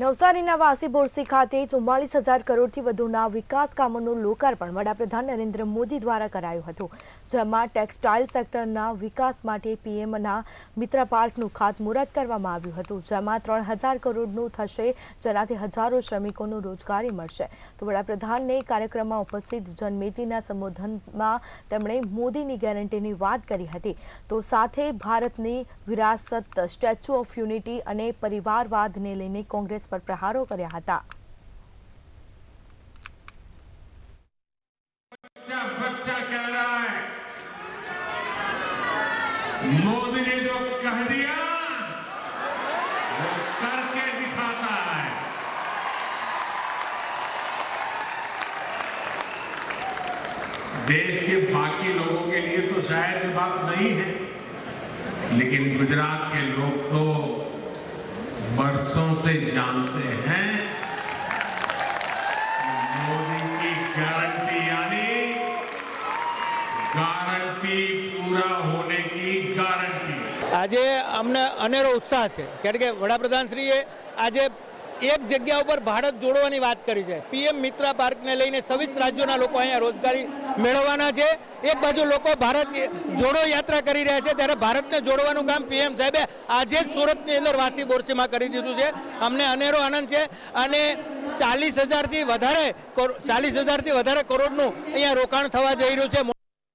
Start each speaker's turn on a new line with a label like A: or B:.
A: નવસારીના વાસી બોરસી ખાતે 44,000 કરોડથી વધુના વિકાસ કામોનું લોકાર્પણ વડાપ્રધાન નરેન્દ્ર મોદી દ્વારા કરાયું હતું, જેમાં ટેક્સટાઇલ સેક્ટરના વિકાસ માટે પીએમના મિત્ર પાર્કનું ખાતમુહૂર્ત કરવામાં આવ્યું હતું, જેમાં 3,000 કરોડનું થશે, જેનાથી હજારો શ્રમિકોને રોજગારી મળશે। તો વડાપ્રધાનને કાર્યક્રમમાં ઉપસ્થિત જનમેદનીના સંબોધનમાં તેમણે મોદીની ગેરંટીની વાત કરી હતી। તો સાથે ભારતની વિરાસત, સ્ટેચ્યુ ઓફ યુનિટી અને પરિવારવાદને લઈને કોંગ્રેસ पर प्रहारों કર્યા હતા।
B: बच्चा कह रहा है, मोदी ने जो कह दिया वो करके दिखाता है। देश के बाकी लोगों के लिए तो शायद ये बात नहीं है, लेकिन गुजरात के लोग तो बरसों से जानते हैं मोदी की गारंटी यानी गारंटी पूरा होने की गारंटी।
C: आज अमने अनेरो उत्साह है, कारण के वडाप्रधान श्रीए आज एक जग्या पर भारत जोड़वानी बात करी है। पीएम मित्र पार्क ने लईने 26 राज्यों लोग अहीं रोजगारी मेळववाना छे। एक बाजू लोग भारत जोड़ो यात्रा करी रह्या छे, त्यारे भारत ने जोड़वानुं काम पीएम साहेबे आज सूरत अंदर वासी बोरसी में करी दीधुं छे। अमने अनेरो आनंद है अने 40,000 थी वधारे करोड़नुं अहींया रोकाण थवा जई रह्युं छे।